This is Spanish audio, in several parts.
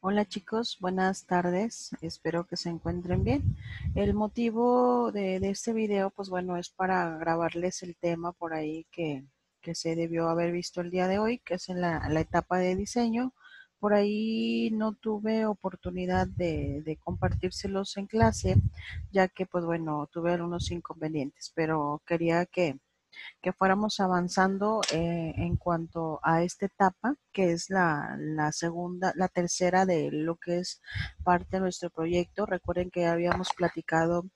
Hola chicos, buenas tardes, espero que se encuentren bien. El motivo de este video, pues bueno, es para grabarles el tema por ahí que se debió haber visto el día de hoy, que es en la etapa de diseño. Por ahí no tuve oportunidad de compartírselos en clase, ya que pues bueno, tuve algunos inconvenientes, pero quería que fuéramos avanzando en cuanto a esta etapa, que es la segunda, la tercera de lo que es parte de nuestro proyecto. Recuerden que habíamos platicado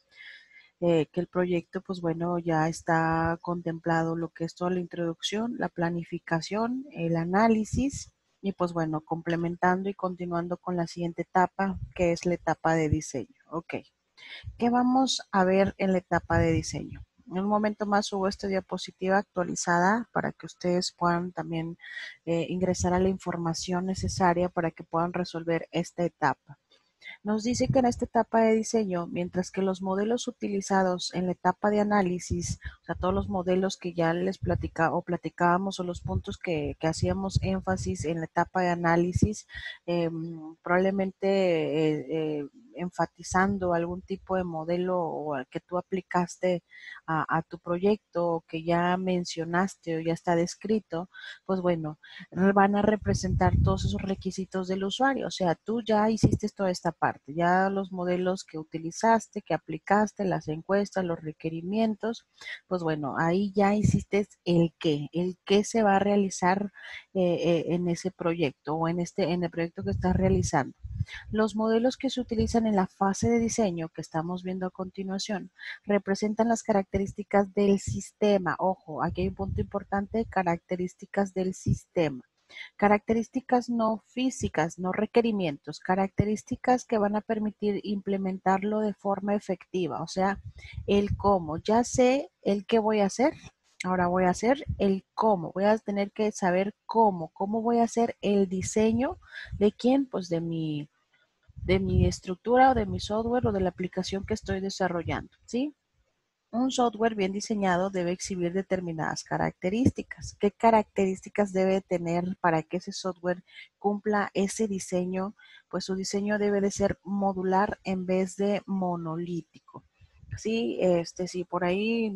que el proyecto, pues bueno, ya está contemplado lo que es toda la introducción, la planificación, el análisis y pues bueno, complementando y continuando con la siguiente etapa, que es la etapa de diseño. Ok. ¿Qué vamos a ver en la etapa de diseño? En un momento más subo esta diapositiva actualizada para que ustedes puedan también ingresar a la información necesaria para que puedan resolver esta etapa. Nos dice que en esta etapa de diseño, mientras que los modelos utilizados en la etapa de análisis, o sea, todos los modelos que ya les platicábamos o los puntos que hacíamos énfasis en la etapa de análisis, probablemente enfatizando algún tipo de modelo o que tú aplicaste a tu proyecto o que ya mencionaste o ya está descrito, pues bueno, van a representar todos esos requisitos del usuario. O sea, tú ya hiciste toda esta parte, ya los modelos que utilizaste, que aplicaste, las encuestas, los requerimientos, pues bueno, ahí ya hiciste el qué se va a realizar en ese proyecto o en el proyecto que estás realizando. Los modelos que se utilizan en la fase de diseño que estamos viendo a continuación representan las características del sistema. Ojo, aquí hay un punto importante, características del sistema. Características no físicas, no requerimientos, características que van a permitir implementarlo de forma efectiva, o sea, el cómo. Ya sé el qué voy a hacer, ahora voy a hacer el cómo. Voy a tener que saber cómo voy a hacer el diseño de quién, pues de mi estructura o de mi software o de la aplicación que estoy desarrollando, ¿sí? Un software bien diseñado debe exhibir determinadas características. ¿Qué características debe tener para que ese software cumpla ese diseño? Pues su diseño debe de ser modular en vez de monolítico. Sí, si por ahí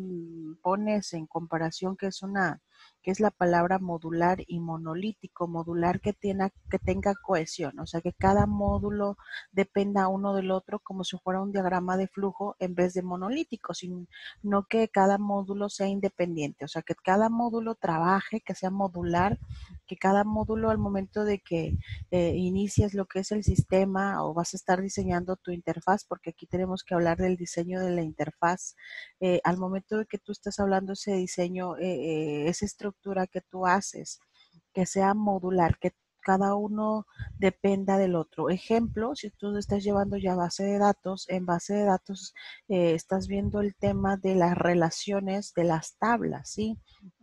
pones en comparación que es la palabra modular y monolítico, modular que tenga cohesión, o sea, que cada módulo dependa uno del otro como si fuera un diagrama de flujo en vez de monolítico, sino no que cada módulo sea independiente, o sea, que cada módulo trabaje, que sea modular, que cada módulo al momento de que inicias lo que es el sistema o vas a estar diseñando tu interfaz, porque aquí tenemos que hablar del diseño de la interfaz, al momento de que tú estás hablando ese diseño, esa estructura que tú haces, que sea modular, que cada uno dependa del otro. Ejemplo, si tú estás llevando ya base de datos, en base de datos estás viendo el tema de las relaciones de las tablas, ¿sí?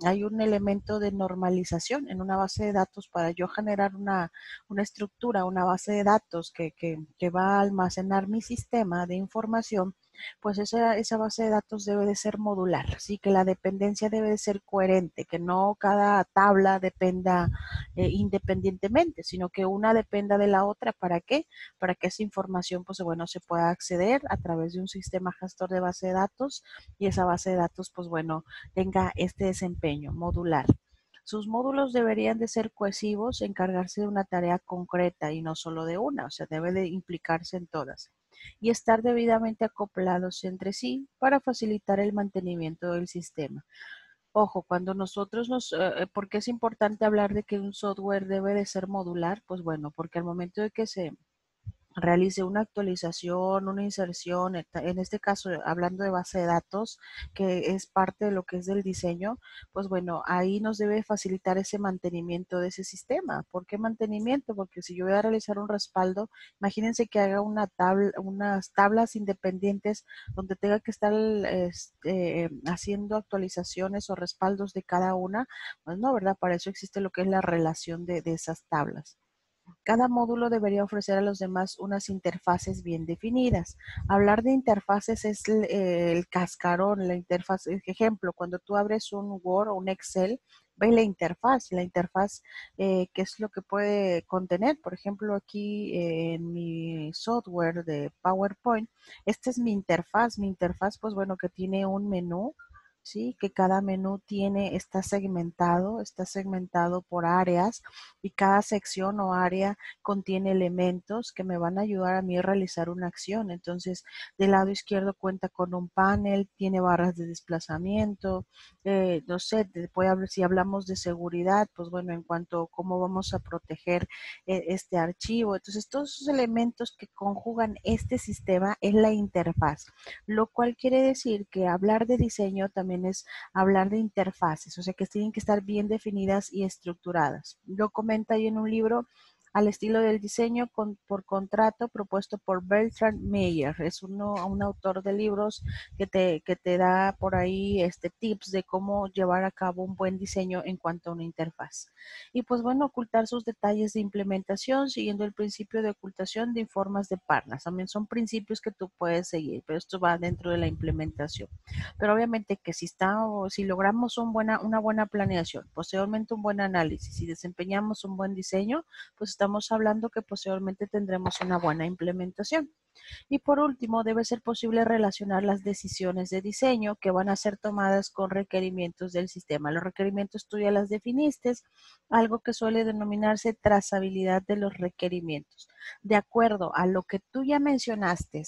Hay un elemento de normalización en una base de datos para yo generar una estructura, una base de datos que va a almacenar mi sistema de información, pues esa base de datos debe de ser modular, sí, que la dependencia debe de ser coherente, que no cada tabla dependa independientemente, sino que una dependa de la otra. ¿Para qué? Para que esa información, pues bueno, se pueda acceder a través de un sistema gestor de base de datos y esa base de datos, pues bueno, tenga este desempeño modular. Sus módulos deberían de ser cohesivos, encargarse de una tarea concreta y no solo de una, o sea, debe de implicarse en todas y estar debidamente acoplados entre sí para facilitar el mantenimiento del sistema. Ojo, cuando nosotros ¿por qué es importante hablar de que un software debe de ser modular? Pues bueno, porque al momento de que se realice una actualización, una inserción, en este caso hablando de base de datos, que es parte de lo que es del diseño, pues bueno, ahí nos debe facilitar ese mantenimiento de ese sistema. ¿Por qué mantenimiento? Porque si yo voy a realizar un respaldo, imagínense que haga unas tablas independientes donde tenga que estar haciendo actualizaciones o respaldos de cada una, pues no, ¿verdad? Para eso existe lo que es la relación de esas tablas. Cada módulo debería ofrecer a los demás unas interfaces bien definidas. Hablar de interfaces es el cascarón, la interfaz. Ejemplo, cuando tú abres un Word o un Excel, ve la interfaz, qué es lo que puede contener. Por ejemplo, aquí en mi software de PowerPoint, esta es mi interfaz pues bueno, que tiene un menú, ¿sí? Que cada menú está segmentado por áreas y cada sección o área contiene elementos que me van a ayudar a mí a realizar una acción. Entonces, del lado izquierdo cuenta con un panel, tiene barras de desplazamiento, no sé, puede hablar, si hablamos de seguridad, pues bueno, en cuanto a cómo vamos a proteger este archivo. Entonces, todos esos elementos que conjugan este sistema es la interfaz, lo cual quiere decir que hablar de diseño también es hablar de interfaces, o sea que tienen que estar bien definidas y estructuradas. Lo comenta ahí en un libro al estilo del diseño por contrato propuesto por Bertrand Meyer. Es un autor de libros que te da por ahí tips de cómo llevar a cabo un buen diseño en cuanto a una interfaz. Y pues bueno, ocultar sus detalles de implementación siguiendo el principio de ocultación de informes de partners. También son principios que tú puedes seguir, pero esto va dentro de la implementación. Pero obviamente que si logramos una buena planeación, posteriormente un buen análisis y desempeñamos un buen diseño, pues estamos hablando que posteriormente tendremos una buena implementación. Y por último, debe ser posible relacionar las decisiones de diseño que van a ser tomadas con requerimientos del sistema. Los requerimientos tú ya las definiste, algo que suele denominarse trazabilidad de los requerimientos. De acuerdo a lo que tú ya mencionaste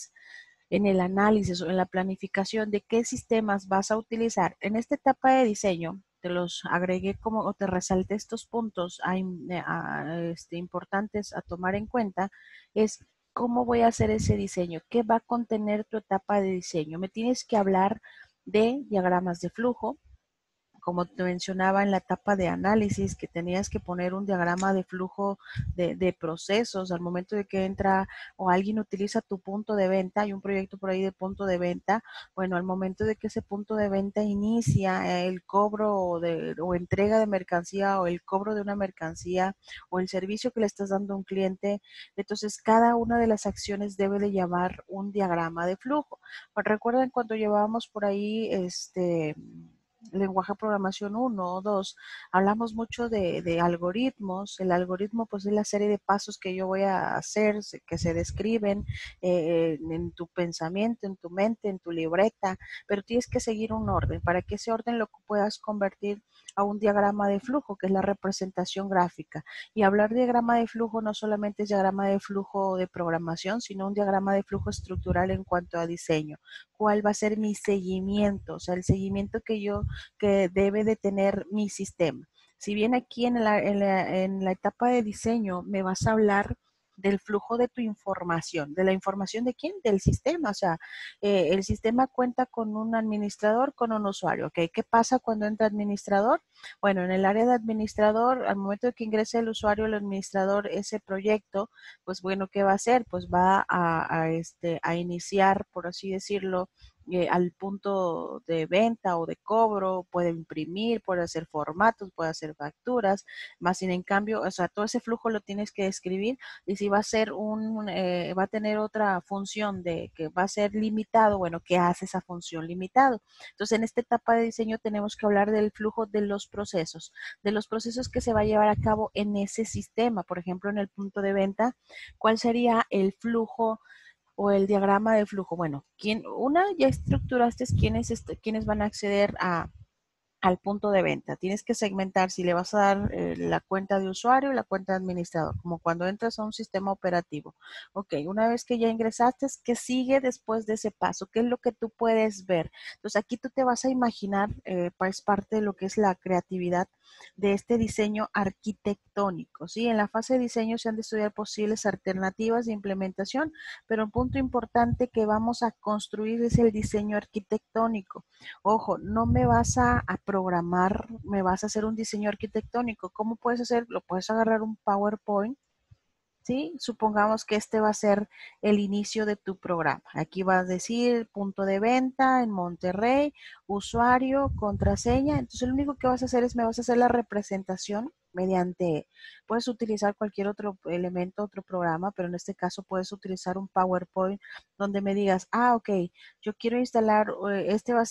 en el análisis o en la planificación de qué sistemas vas a utilizar en esta etapa de diseño, te los agregué como o te resalté estos puntos importantes a tomar en cuenta, es cómo voy a hacer ese diseño, qué va a contener tu etapa de diseño. Me tienes que hablar de diagramas de flujo, como te mencionaba en la etapa de análisis, que tenías que poner un diagrama de flujo de procesos al momento de que entra o alguien utiliza tu punto de venta, hay un proyecto por ahí de punto de venta, bueno, al momento de que ese punto de venta inicia el cobro o entrega de mercancía o el cobro de una mercancía o el servicio que le estás dando a un cliente, entonces cada una de las acciones debe de llevar un diagrama de flujo. Recuerden cuando llevábamos por ahí lenguaje de programación uno o 2, hablamos mucho de algoritmos. El algoritmo pues es la serie de pasos que yo voy a hacer, que se describen en tu pensamiento, en tu mente, en tu libreta, pero tienes que seguir un orden para que ese orden lo puedas convertir a un diagrama de flujo, que es la representación gráfica. Y hablar de diagrama de flujo no solamente es diagrama de flujo de programación, sino un diagrama de flujo estructural en cuanto a diseño. ¿Cuál va a ser mi seguimiento? O sea, el seguimiento que debe de tener mi sistema. Si bien aquí en la etapa de diseño me vas a hablar del flujo de tu información, de la información de quién, del sistema, o sea, el sistema cuenta con un administrador, con un usuario, ¿ok? ¿Qué pasa cuando entra administrador? Bueno, en el área de administrador, al momento de que ingrese el usuario, el administrador, ese proyecto, pues bueno, ¿qué va a hacer? Pues va a iniciar, por así decirlo, al punto de venta o de cobro, puede imprimir, puede hacer formatos, puede hacer facturas, más sin en cambio, o sea, todo ese flujo lo tienes que escribir y si va a ser va a tener otra función de que va a ser limitado, bueno, ¿qué hace esa función limitado? Entonces, en esta etapa de diseño tenemos que hablar del flujo de los procesos que se va a llevar a cabo en ese sistema, por ejemplo, en el punto de venta, ¿cuál sería el flujo o el diagrama de flujo? Bueno, ya estructuraste quiénes van a acceder al punto de venta. Tienes que segmentar si le vas a dar la cuenta de usuario y la cuenta de administrador, como cuando entras a un sistema operativo. Ok, una vez que ya ingresaste, ¿qué sigue después de ese paso? ¿Qué es lo que tú puedes ver? Entonces aquí tú te vas a imaginar, es parte de lo que es la creatividad de este diseño arquitectónico, ¿sí? En la fase de diseño se han de estudiar posibles alternativas de implementación, pero un punto importante que vamos a construir es el diseño arquitectónico. Ojo, no me vas a programar, me vas a hacer un diseño arquitectónico. ¿Cómo puedes hacer? Lo puedes agarrar un PowerPoint, ¿sí? Supongamos que este va a ser el inicio de tu programa. Aquí vas a decir punto de venta en Monterrey, usuario, contraseña. Entonces, lo único que vas a hacer es me vas a hacer la representación mediante, puedes utilizar cualquier otro elemento, otro programa, pero en este caso puedes utilizar un PowerPoint donde me digas, ok, yo quiero instalar, esta va a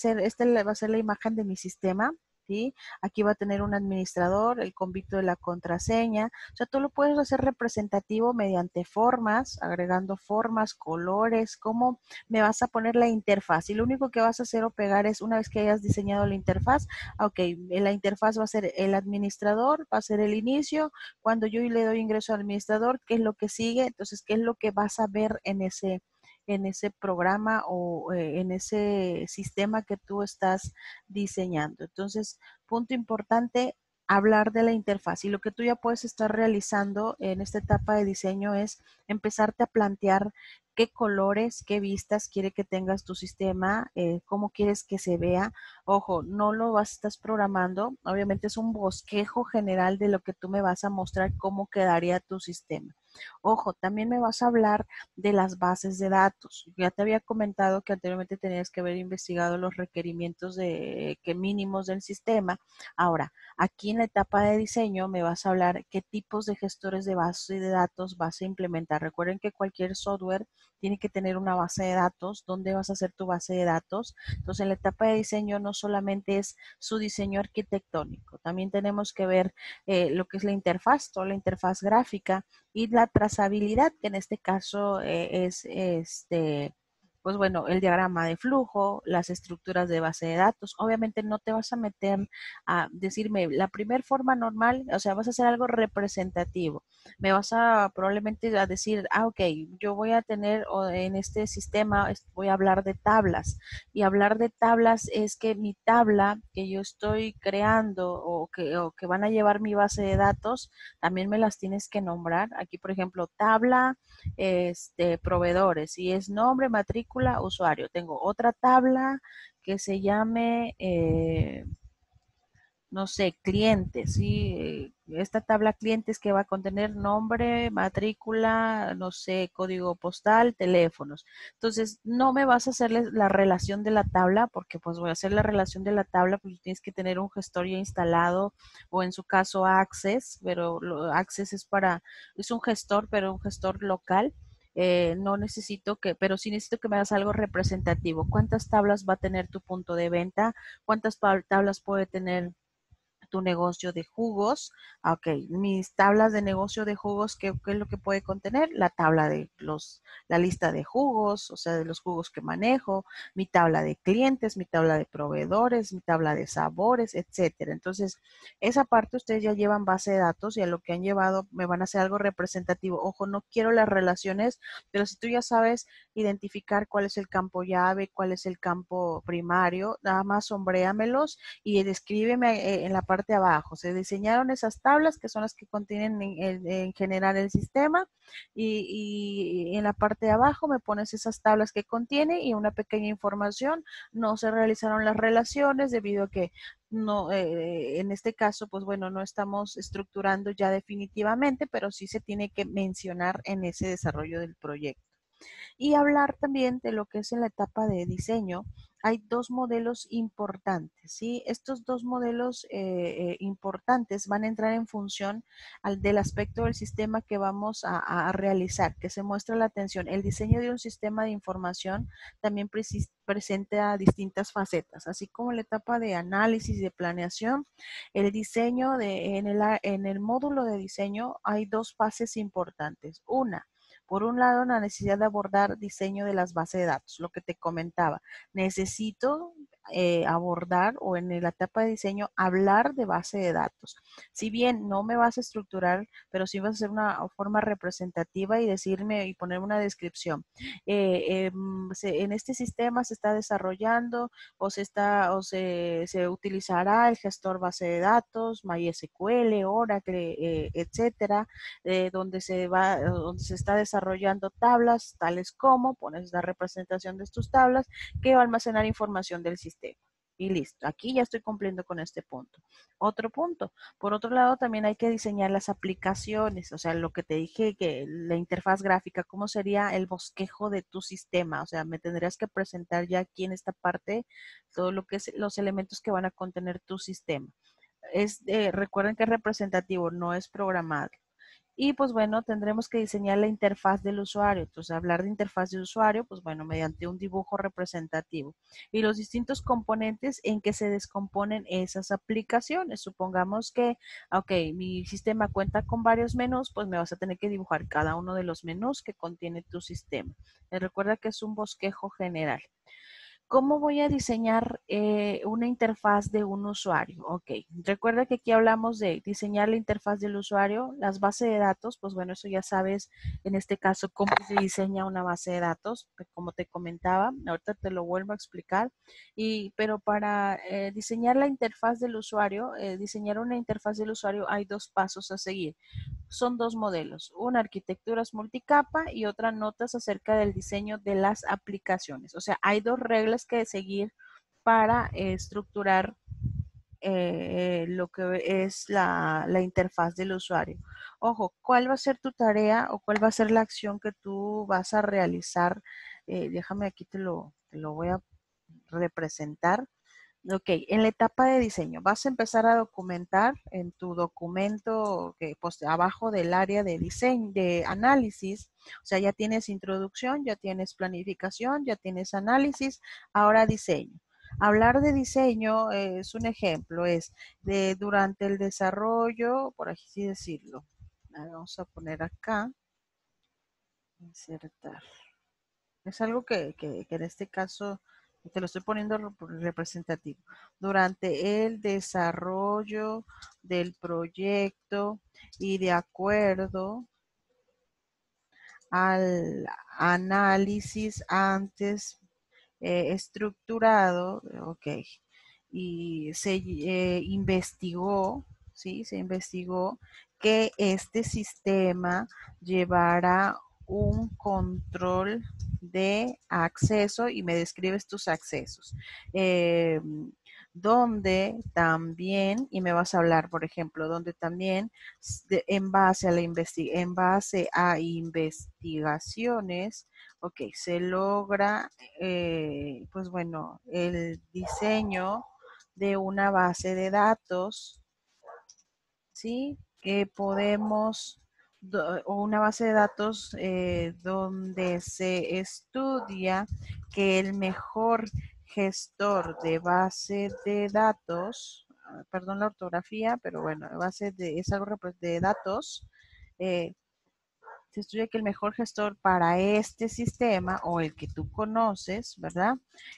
ser la imagen de mi sistema. ¿sí? Aquí va a tener un administrador, el convito de la contraseña. O sea, tú lo puedes hacer representativo mediante formas, agregando formas, colores, cómo me vas a poner la interfaz. Y lo único que vas a hacer o pegar es, una vez que hayas diseñado la interfaz, ok, la interfaz va a ser el administrador, va a ser el inicio. Cuando yo le doy ingreso al administrador, ¿qué es lo que sigue? Entonces, ¿qué es lo que vas a ver en ese programa o en ese sistema que tú estás diseñando? Entonces, punto importante, hablar de la interfaz. Y lo que tú ya puedes estar realizando en esta etapa de diseño es empezarte a plantear qué colores, qué vistas quiere que tengas tu sistema, cómo quieres que se vea. Ojo, no lo vas a estar programando, obviamente es un bosquejo general de lo que tú me vas a mostrar cómo quedaría tu sistema. Ojo, también me vas a hablar de las bases de datos. Ya te había comentado que anteriormente tenías que haber investigado los requerimientos de que mínimos del sistema. Ahora, aquí en la etapa de diseño me vas a hablar qué tipos de gestores de base de datos vas a implementar. Recuerden que cualquier software tiene que tener una base de datos. ¿Dónde vas a hacer tu base de datos? Entonces, en la etapa de diseño no solamente es su diseño arquitectónico, también tenemos que ver lo que es la interfaz, toda la interfaz gráfica y la trazabilidad, que en este caso es pues bueno, el diagrama de flujo, las estructuras de base de datos. Obviamente no te vas a meter a decirme la primera forma normal, o sea, vas a hacer algo representativo. Me vas a probablemente a decir, ok, yo voy a tener en este sistema, voy a hablar de tablas. Y hablar de tablas es que mi tabla que yo estoy creando o que van a llevar mi base de datos, también me las tienes que nombrar. Aquí, por ejemplo, tabla, proveedores, y es nombre, matrícula, usuario. Tengo otra tabla que se llame, no sé, clientes, ¿sí? Esta tabla clientes que va a contener nombre, matrícula, no sé, código postal, teléfonos. Entonces, no me vas a hacer la relación de la tabla, porque pues voy a hacer la relación de la tabla, pues tienes que tener un gestor ya instalado, o en su caso Access, pero Access es es un gestor, pero un gestor local. No necesito pero sí necesito que me hagas algo representativo. ¿Cuántas tablas va a tener tu punto de venta? ¿Cuántas tablas puede tener tu negocio de jugos? Ok, mis tablas de negocio de jugos, ¿qué es lo que puede contener? La tabla de la lista de jugos, o sea, de los jugos que manejo, mi tabla de clientes, mi tabla de proveedores, mi tabla de sabores, etcétera. Entonces, esa parte ustedes ya llevan base de datos y a lo que han llevado me van a hacer algo representativo. Ojo, no quiero las relaciones, pero si tú ya sabes identificar cuál es el campo llave, cuál es el campo primario, nada más sombréamelos y descríbeme en la parte de abajo. Se diseñaron esas tablas que son las que contienen en general el sistema y en la parte de abajo me pones esas tablas que contiene y una pequeña información. No se realizaron las relaciones debido a que no, en este caso, pues bueno, no estamos estructurando ya definitivamente, pero sí se tiene que mencionar en ese desarrollo del proyecto. Y hablar también de lo que es en la etapa de diseño. Hay dos modelos importantes, ¿sí? Estos dos modelos importantes van a entrar en función del aspecto del sistema que vamos a realizar, que se muestra la atención. El diseño de un sistema de información también presenta distintas facetas, así como la etapa de análisis, de planeación. El diseño en el módulo de diseño hay dos fases importantes. Una, por un lado, la necesidad de abordar diseño de las bases de datos, lo que te comentaba. Necesito abordar o en la etapa de diseño hablar de base de datos. Si bien no me vas a estructurar, pero sí vas a hacer una forma representativa y decirme y poner una descripción. En este sistema se está desarrollando se utilizará el gestor base de datos, MySQL, Oracle, etcétera, donde se está desarrollando tablas, tales como pones la representación de tus tablas que va a almacenar información del sistema. Y listo, aquí ya estoy cumpliendo con este punto. Otro punto, por otro lado, también hay que diseñar las aplicaciones, o sea, lo que te dije, que la interfaz gráfica, cómo sería el bosquejo de tu sistema, o sea, me tendrías que presentar ya aquí en esta parte todo lo que es los elementos que van a contener tu sistema. Recuerden que es representativo, no es programado. Y pues bueno, tendremos que diseñar la interfaz del usuario. Entonces, hablar de interfaz de usuario, pues bueno, mediante un dibujo representativo. Y los distintos componentes en que se descomponen esas aplicaciones. Supongamos que, ok, mi sistema cuenta con varios menús, pues me vas a tener que dibujar cada uno de los menús que contiene tu sistema. Recuerda que es un bosquejo general. ¿Cómo voy a diseñar una interfaz de un usuario? Ok, recuerda que aquí hablamos de diseñar la interfaz del usuario, las bases de datos, pues bueno, eso ya sabes, en este caso, cómo se diseña una base de datos, como te comentaba, ahorita te lo vuelvo a explicar, pero para diseñar la interfaz del usuario, diseñar una interfaz del usuario hay dos pasos a seguir. Son dos modelos, una arquitecturas multicapa y otra notas acerca del diseño de las aplicaciones. O sea, hay dos reglas que seguir para estructurar lo que es la interfaz del usuario. Ojo, ¿cuál va a ser tu tarea o cuál va a ser la acción que tú vas a realizar? Déjame aquí te lo voy a representar. Ok, en la etapa de diseño vas a empezar a documentar en tu documento que pues abajo del área de diseño, de análisis, o sea, ya tienes introducción, ya tienes planificación, ya tienes análisis, ahora diseño. Hablar de diseño es un ejemplo, es de durante el desarrollo, por así decirlo. Vamos a poner acá, insertar. Es algo que en este caso te lo estoy poniendo representativo. Durante el desarrollo del proyecto y de acuerdo al análisis antes estructurado, ok, y se investigó, ¿sí? Se investigó que este sistema llevara un control de acceso y me describes tus accesos. Eh, donde también, y me vas a hablar, por ejemplo, donde también en base a investigaciones, ok, se logra, pues bueno, el diseño de una base de datos, ¿sí? Que podemos, o una base de datos donde se estudia que el mejor gestor de base de datos, perdón la ortografía, pero bueno, es algo de datos, eh, se estudia que el mejor gestor para este sistema o el que tú conoces, ¿verdad?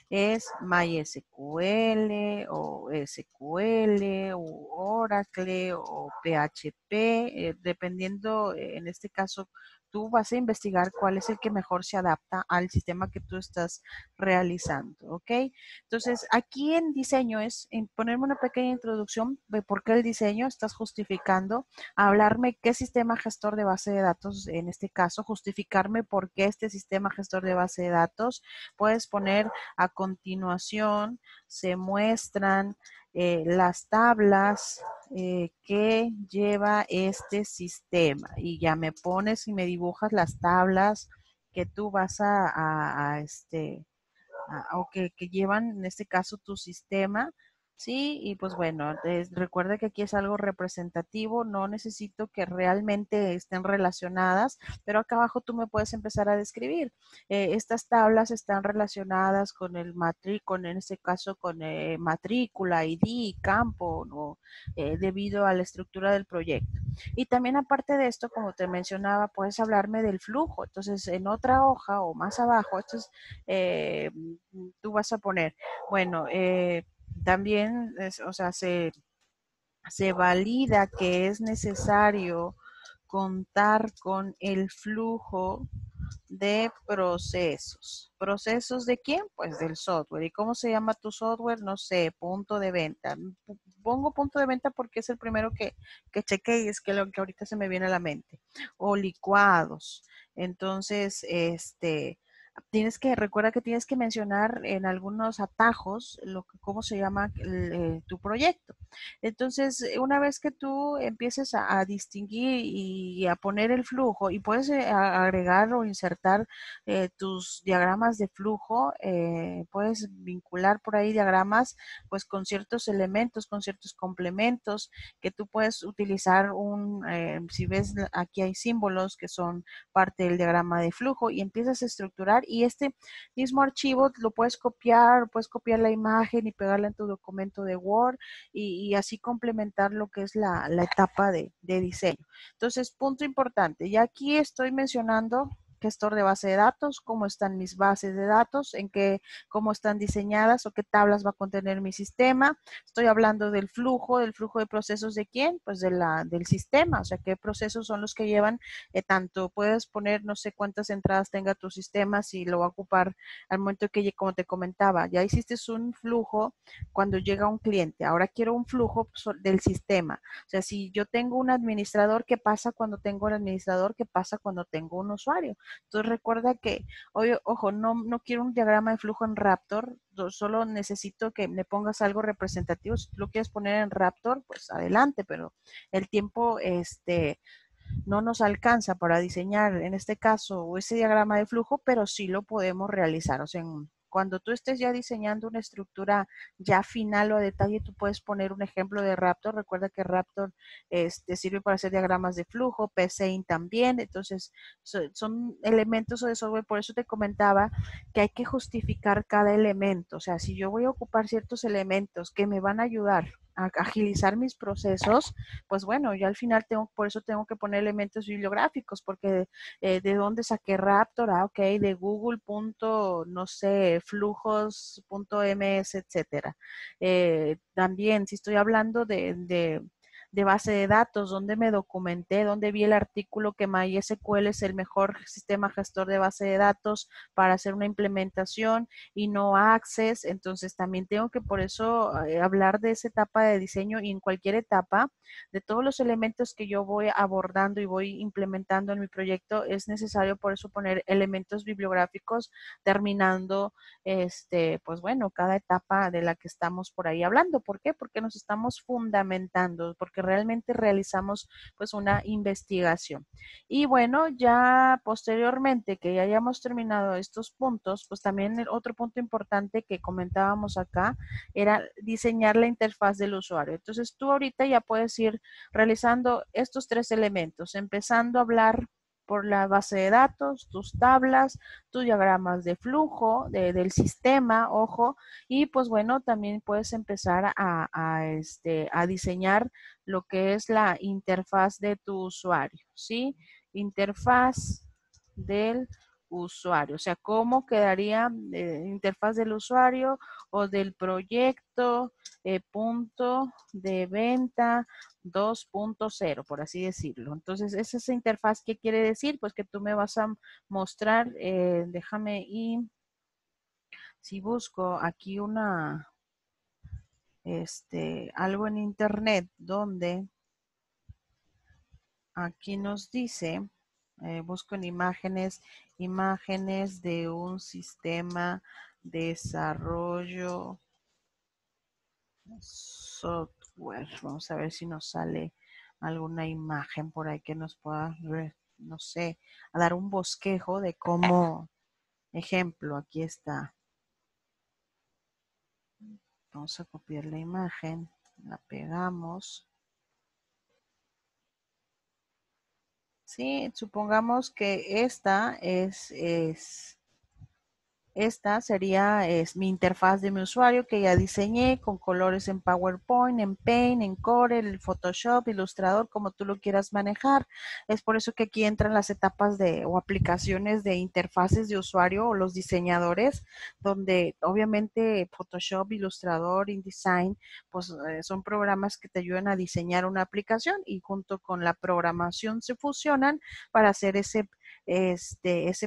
Es MySQL o SQL o Oracle o PHP, dependiendo, en este caso, tú vas a investigar cuál es el que mejor se adapta al sistema que tú estás realizando, ¿ok? Entonces, aquí en diseño es en ponerme una pequeña introducción de por qué el diseño estás justificando hablarme qué sistema gestor de base de datos, en este caso, justificarme por qué este sistema gestor de base de datos. Puedes poner a continuación, se muestran las tablas que lleva este sistema y ya me pones y me dibujas las tablas que tú vas o que llevan en este caso tu sistema, ¿sí? Y pues bueno, recuerda que aquí es algo representativo, no necesito que realmente estén relacionadas, pero acá abajo tú me puedes empezar a describir. Estas tablas están relacionadas con en este caso con matrícula, ID, campo, ¿no? Debido a la estructura del proyecto. Y también aparte de esto, como te mencionaba, puedes hablarme del flujo. Entonces, en otra hoja o más abajo, esto es eh, tú vas a poner, bueno, también, o sea, se valida que es necesario contar con el flujo de procesos. ¿Procesos de quién? Pues del software. ¿Y cómo se llama tu software? No sé, punto de venta. Pongo punto de venta porque es el primero que chequeé y es que lo que ahorita se me viene a la mente. O licuados. Entonces, recuerda que tienes que mencionar en algunos atajos cómo se llama tu proyecto. Entonces, una vez que tú empieces a distinguir y a poner el flujo y puedes agregar o insertar tus diagramas de flujo, puedes vincular por ahí diagramas pues con ciertos elementos, con ciertos complementos que tú puedes utilizar si ves aquí hay símbolos que son parte del diagrama de flujo y empiezas a estructurar y este mismo archivo lo puedes copiar la imagen y pegarla en tu documento de Word y así complementar lo que es la etapa de diseño. Entonces, punto importante, ya aquí estoy mencionando gestor de base de datos, cómo están mis bases de datos, cómo están diseñadas o qué tablas va a contener mi sistema. Estoy hablando del flujo de procesos de quién, pues del sistema, o sea, qué procesos son los que llevan tanto puedes poner no sé cuántas entradas tenga tu sistema si lo va a ocupar al momento que, como te comentaba, ya hiciste un flujo cuando llega un cliente, ahora quiero un flujo del sistema, o sea, si yo tengo un administrador, ¿qué pasa cuando tengo el administrador? ¿Qué pasa cuando tengo un usuario? Entonces recuerda que, ojo, no quiero un diagrama de flujo en Raptor, solo necesito que me pongas algo representativo, si tú lo quieres poner en Raptor, pues adelante, pero el tiempo, no nos alcanza para diseñar, en este caso, ese diagrama de flujo, pero sí lo podemos realizar. O sea, cuando tú estés ya diseñando una estructura ya final o a detalle, tú puedes poner un ejemplo de Raptor. Recuerda que Raptor sirve para hacer diagramas de flujo, PSeInt también. Entonces, son elementos de software. Por eso te comentaba que hay que justificar cada elemento. O sea, si yo voy a ocupar ciertos elementos que me van a ayudar a agilizar mis procesos, pues bueno, yo al final por eso tengo que poner elementos bibliográficos, porque de dónde saqué Raptor, ok, de Google. No sé, flujos.ms, etcétera. También, si estoy hablando de base de datos, donde me documenté, donde vi el artículo que MySQL es el mejor sistema gestor de base de datos para hacer una implementación y no Access. Entonces también tengo que por eso hablar de esa etapa de diseño y en cualquier etapa de todos los elementos que yo voy abordando y voy implementando en mi proyecto, es necesario por eso poner elementos bibliográficos terminando, pues bueno, cada etapa de la que estamos por ahí hablando. ¿Por qué? Porque nos estamos fundamentando, porque realmente realizamos pues una investigación. Y bueno, ya posteriormente que ya hayamos terminado estos puntos, pues también el otro punto importante que comentábamos acá era diseñar la interfaz del usuario. Entonces tú ahorita ya puedes ir realizando estos tres elementos, empezando a hablar por la base de datos, tus tablas, tus diagramas de flujo del sistema, ojo, y pues bueno, también puedes empezar a diseñar lo que es la interfaz de tu usuario, ¿sí? Interfaz del usuario, o sea, cómo quedaría interfaz del usuario o del proyecto, punto de venta 2.0, por así decirlo. Entonces, esa interfaz, ¿qué quiere decir? Pues que tú me vas a mostrar, déjame y si busco aquí algo en internet donde aquí nos dice, busco en imágenes de un sistema de desarrollo software. Vamos a ver si nos sale alguna imagen por ahí que nos pueda, no sé, a dar un bosquejo de cómo, ejemplo, aquí está. Vamos a copiar la imagen, la pegamos. Sí, supongamos que esta sería mi interfaz de mi usuario que ya diseñé con colores en PowerPoint, en Paint, en Corel, el Photoshop, Illustrator, como tú lo quieras manejar. Es por eso que aquí entran las etapas o aplicaciones de interfaces de usuario o los diseñadores, donde obviamente Photoshop, Illustrator, InDesign, pues son programas que te ayudan a diseñar una aplicación y junto con la programación se fusionan para hacer ese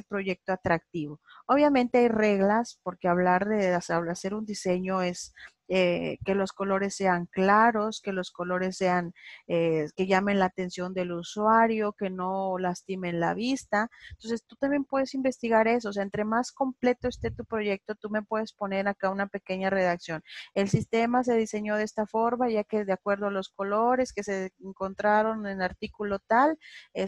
proyecto atractivo. Obviamente hay reglas, porque hablar de hacer un diseño es que los colores sean claros, que los colores sean, que llamen la atención del usuario, que no lastimen la vista. Entonces, tú también puedes investigar eso. O sea, entre más completo esté tu proyecto, tú me puedes poner acá una pequeña redacción. El sistema se diseñó de esta forma, ya que de acuerdo a los colores que se encontraron en el artículo tal,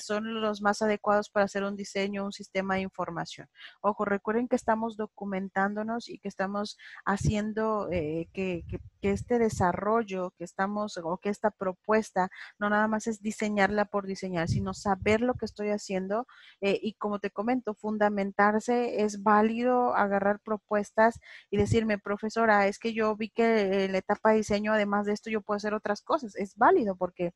son los más adecuados para hacer un diseño, un sistema de información. Ojo, recuerden que estamos documentándonos y que estamos haciendo que este desarrollo que estamos o que esta propuesta no nada más es diseñarla por diseñar, sino saber lo que estoy haciendo y como te comento, fundamentarse, es válido agarrar propuestas y decirme, profesora, es que yo vi que en la etapa de diseño, además de esto, yo puedo hacer otras cosas. Es válido porque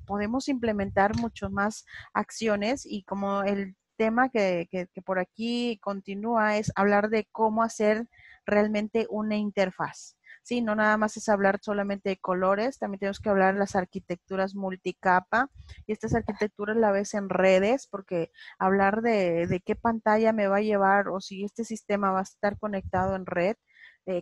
podemos implementar mucho más acciones y como el tema que por aquí continúa es hablar de cómo hacer realmente una interfaz. Sí, no nada más es hablar solamente de colores, también tenemos que hablar de las arquitecturas multicapa y estas arquitecturas la ves en redes porque hablar de qué pantalla me va a llevar o si este sistema va a estar conectado en red,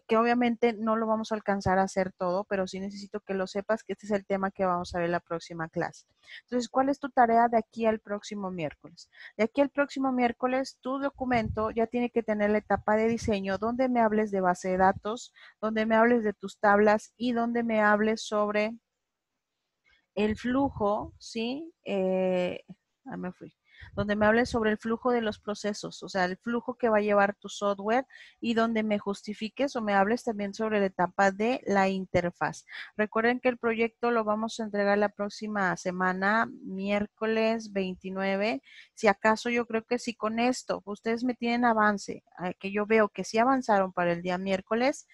que obviamente no lo vamos a alcanzar a hacer todo, pero sí necesito que lo sepas que este es el tema que vamos a ver en la próxima clase. Entonces, ¿cuál es tu tarea de aquí al próximo miércoles? De aquí al próximo miércoles, tu documento ya tiene que tener la etapa de diseño donde me hables de base de datos, donde me hables de tus tablas y donde me hables sobre el flujo, ¿sí? Me fui. Donde me hables sobre el flujo de los procesos, o sea, el flujo que va a llevar tu software y donde me justifiques o me hables también sobre la etapa de la interfaz. Recuerden que el proyecto lo vamos a entregar la próxima semana, miércoles 29. Si acaso yo creo que si con esto ustedes me tienen avance, que yo veo que sí avanzaron para el día miércoles,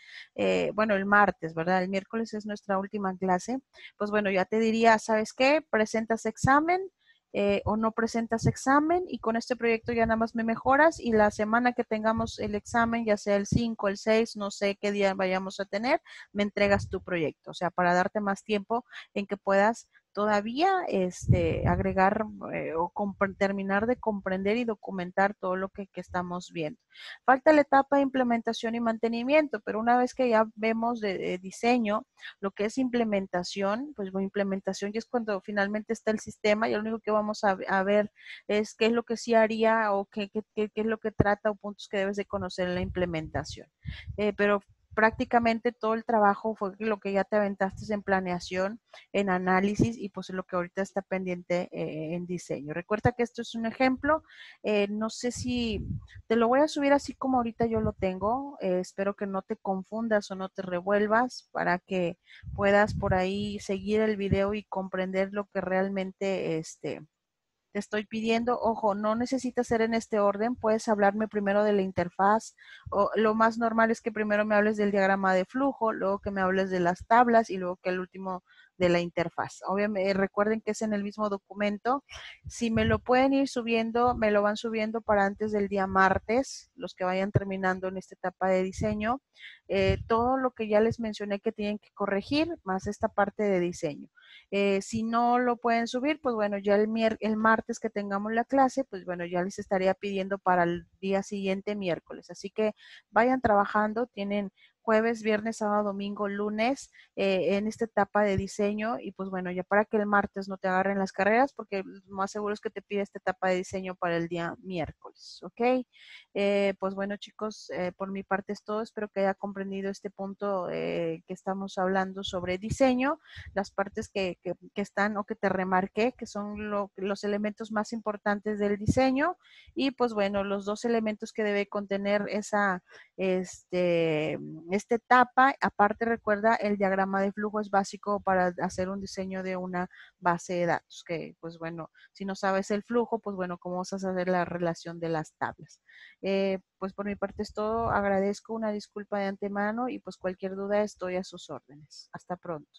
bueno, el martes, ¿verdad? El miércoles es nuestra última clase pues bueno, ya te diría, ¿sabes qué? Presentas examen o no presentas examen y con este proyecto ya nada más me mejoras y la semana que tengamos el examen, ya sea el 5, el 6, no sé qué día vayamos a tener, me entregas tu proyecto, o sea, para darte más tiempo en que puedas todavía agregar o terminar de comprender y documentar todo lo que estamos viendo. Falta la etapa de implementación y mantenimiento, pero una vez que ya vemos de diseño, lo que es implementación, pues bueno, implementación ya es cuando finalmente está el sistema y lo único que vamos a ver es qué es lo que sí haría o qué es lo que trata o puntos que debes de conocer en la implementación. Pero prácticamente todo el trabajo fue lo que ya te aventaste en planeación, en análisis y pues lo que ahorita está pendiente en diseño. Recuerda que esto es un ejemplo, no sé si te lo voy a subir así como ahorita yo lo tengo, espero que no te confundas o no te revuelvas para que puedas por ahí seguir el video y comprender lo que realmente te estoy pidiendo. Ojo, no necesitas ser en este orden, puedes hablarme primero de la interfaz, o lo más normal es que primero me hables del diagrama de flujo, luego que me hables de las tablas y luego que el último de la interfaz. Obviamente, recuerden que es en el mismo documento. Si me lo pueden ir subiendo, me lo van subiendo para antes del día martes, los que vayan terminando en esta etapa de diseño. Todo lo que ya les mencioné que tienen que corregir, más esta parte de diseño. Si no lo pueden subir, pues bueno, ya el martes que tengamos la clase, pues bueno, ya les estaría pidiendo para el día siguiente, miércoles. Así que vayan trabajando, tienen jueves, viernes, sábado, domingo, lunes en esta etapa de diseño y pues bueno, ya para que el martes no te agarren las carreras, porque lo más seguro es que te pide esta etapa de diseño para el día miércoles, ¿ok? Pues bueno, chicos, por mi parte es todo. Espero que haya comprendido este punto que estamos hablando sobre diseño, las partes que están o que te remarqué, que son los elementos más importantes del diseño y pues bueno, los dos elementos que debe contener este, esta etapa. Aparte, recuerda, el diagrama de flujo es básico para hacer un diseño de una base de datos, que pues bueno, si no sabes el flujo, pues bueno, ¿cómo vas a saber la relación de las tablas? Pues por mi parte es todo. Agradezco una disculpa de antemano y pues cualquier duda estoy a sus órdenes. Hasta pronto.